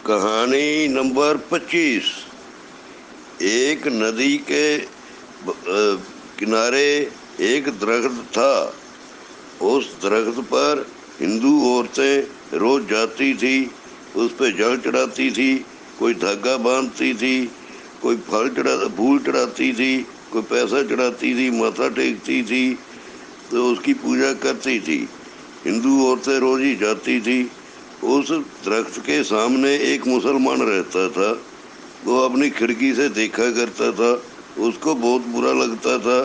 کہانی نمبر 25۔ ایک ندی کے کنارے ایک درخت تھا۔ اس درخت پر ہندو عورتیں روز جاتی تھی، اس پہ جل چڑھاتی تھی، کوئی دھاگا باندھتی تھی، کوئی پھول چڑھاتی تھی، کوئی پیسہ چڑھاتی تھی، ماتھا ٹیکتی تھی، تو اس کی پوجا کرتی تھی۔ ہندو عورتیں روز ہی جاتی تھی۔ اس درخت کے سامنے ایک مسلمان رہتا تھا۔ وہ اپنی کھڑکی سے دیکھا کرتا تھا۔ اس کو بہت برا لگتا تھا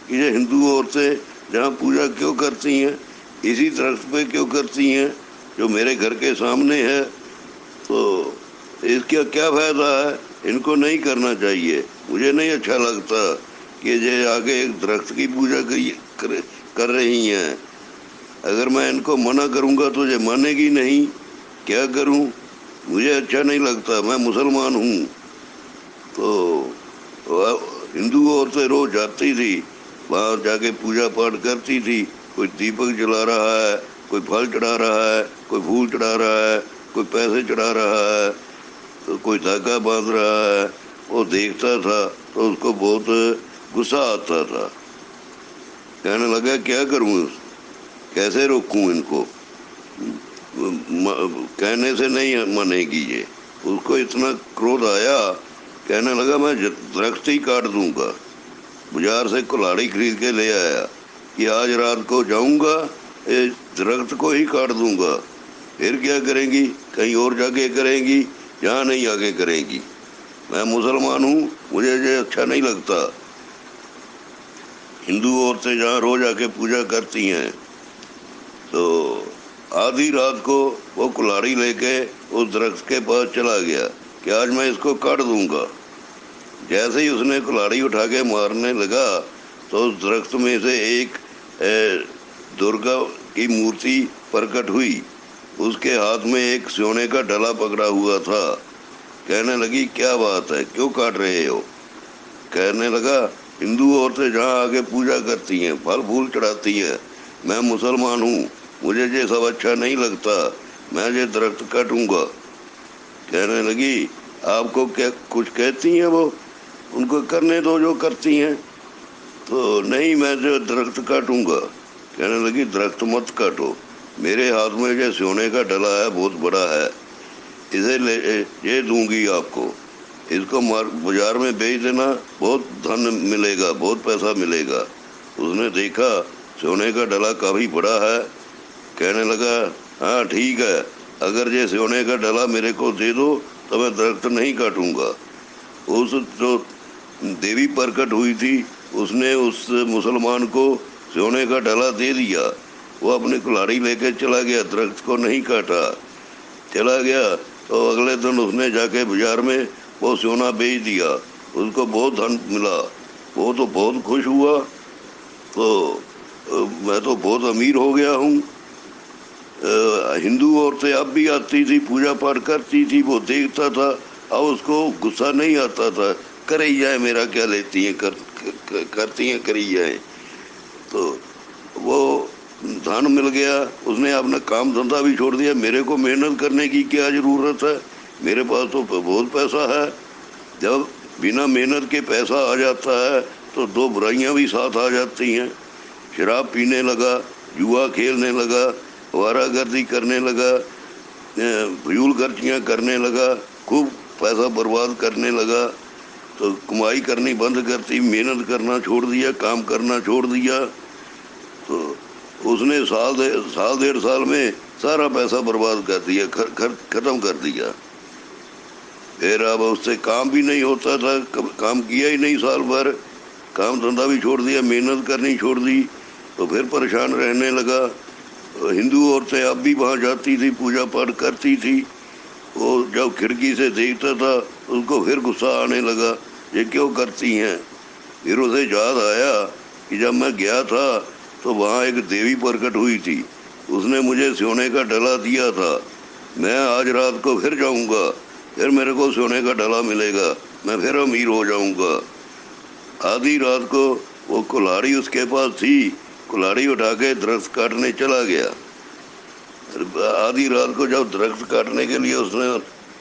کہ یہ ہندو عورتیں جہاں پوجا کیوں کرتی ہیں، اسی درخت پہ کیوں کرتی ہیں جو میرے گھر کے سامنے ہے، تو اس کا کیا فائدہ ہے؟ ان کو نہیں کرنا چاہیے۔ مجھے نہیں اچھا لگتا کہ یہ آگے ایک درخت کی پوجا کر رہی ہیں۔ اگر میں ان کو منع کروں گا تو یہ مانے گی نہیں۔ کیا کروں؟ مجھے اچھا نہیں لگتا، میں مسلمان ہوں۔ تو ہندو عورتیں روز جاتی تھی، وہاں جا کے پوجا پاٹھ کرتی تھی۔ کوئی دیپک جلا رہا ہے، کوئی پھل چڑھا رہا ہے، کوئی پھول چڑھا رہا ہے، کوئی پیسے چڑھا رہا ہے، تو کوئی دھاگا باندھ رہا ہے۔ وہ دیکھتا تھا تو اس کو بہت غصہ آتا تھا۔ کہنے لگا کیا کروں، کیسے روکوں ان کو؟ کہنے سے نہیں مانے گی یہ۔ اس کو اتنا کرودھ آیا، کہنے لگا میں درخت ہی کاٹ دوں گا۔ بازار سے کلاڑی خرید کے لے آیا کہ آج رات کو جاؤں گا، درخت کو ہی کاٹ دوں گا۔ پھر کیا کریں گی؟ کہیں اور جا کے کریں گی، جہاں نہیں آگے کریں گی۔ میں مسلمان ہوں، مجھے یہ اچھا نہیں لگتا۔ ہندو عورتیں جہاں روز آ کے پوجا کرتی ہیں، تو آدھی رات کو وہ کلاڑی لے کے اس درخت کے پاس چلا گیا کہ آج میں اس کو کاٹ دوں گا۔ جیسے ہی اس نے کلاڑی اٹھا کے مارنے لگا تو اس درخت میں سے ایک درگا کی مورتی پرکٹ ہوئی۔ اس کے ہاتھ میں ایک سونے کا ڈلا پکڑا ہوا تھا۔ کہنے لگی کیا بات ہے، کیوں کاٹ رہے ہو؟ کہنے لگا ہندو عورتیں جہاں آگے پوجا کرتی ہیں، پھل پھول چڑھاتی ہیں، میں مسلمان ہوں، مجھے یہ سب اچھا نہیں لگتا، میں یہ درخت کاٹوں گا۔ کہنے لگی آپ کو کیا کچھ کہتی ہیں وہ؟ ان کو کرنے دو جو کرتی ہیں۔ تو نہیں، میں جو درخت کاٹوں گا۔ کہنے لگی درخت مت کاٹو، میرے ہاتھ میں یہ سونے کا ڈلا ہے، بہت بڑا ہے، اسے یہ دوں گی آپ کو، اس کو بازار میں بیچ دینا، بہت دھن ملے گا، بہت پیسہ ملے گا۔ اس نے دیکھا سونے کا ڈلا کافی بڑا ہے۔ کہنے لگا ہاں ٹھیک ہے، اگر یہ سونے کا ڈلا میرے کو دے دو تو میں درخت نہیں کاٹوں گا۔ اس جو دیوی پرکٹ ہوئی تھی، اس نے اس مسلمان کو سونے کا ڈلا دے دیا۔ وہ اپنی کلاڑی لے کے چلا گیا، درخت کو نہیں کاٹا، چلا گیا۔ تو اگلے دن اس نے جا کے بازار میں وہ سونا بیچ دیا، اس کو بہت دھن ملا۔ وہ تو بہت خوش ہوا، تو میں تو بہت امیر ہو گیا ہوں۔ ہندو عورتیں اب بھی آتی تھی، پوجا پاٹھ کرتی تھی، وہ دیکھتا تھا، اب اس کو غصہ نہیں آتا تھا۔ کرے جائیں، میرا کیا لیتی ہیں، کرتی ہیں کری جائیں۔ تو وہ دھن مل گیا، اس نے اپنا کام دھندا بھی چھوڑ دیا۔ میرے کو محنت کرنے کی کیا ضرورت ہے، میرے پاس تو بہت پیسہ ہے۔ جب بنا محنت کے پیسہ آ جاتا ہے تو دو برائیاں بھی ساتھ آ جاتی ہیں۔ شراب پینے لگا، جوا کھیلنے لگا، آوارہ گردی کرنے لگا، فضول خرچیاں کرنے لگا، خوب پیسہ برباد کرنے لگا۔ تو کمائی کرنی بند کرتی، محنت کرنا چھوڑ دیا، کام کرنا چھوڑ دیا۔ تو اس نے سال ڈیڑھ سال میں سارا پیسہ برباد کر دیا، ختم کر دیا۔ پھر اب اس سے کام بھی نہیں ہوتا تھا، کام کیا ہی نہیں سال بھر، کام دھندا بھی چھوڑ دیا، محنت کرنی چھوڑ دی، تو پھر پریشان رہنے لگا۔ ہندو عورتیں اب بھی وہاں جاتی تھی، پوجا پاٹھ کرتی تھی۔ وہ جب کھڑکی سے دیکھتا تھا اس کو پھر غصہ آنے لگا، یہ کیوں کرتی ہیں؟ پھر اسے یاد آیا کہ جب میں گیا تھا تو وہاں ایک دیوی پرکٹ ہوئی تھی، اس نے مجھے سونے کا ڈلا دیا تھا۔ میں آج رات کو پھر جاؤں گا، پھر میرے کو سونے کا ڈلا ملے گا، میں پھر امیر ہو جاؤں گا۔ آدھی رات کو وہ کلاڑی اس کے پاس تھی، کلاڑی اٹھا کے درخت کاٹنے چلا گیا۔ آدھی رات کو جب درخت کاٹنے کے لیے اس نے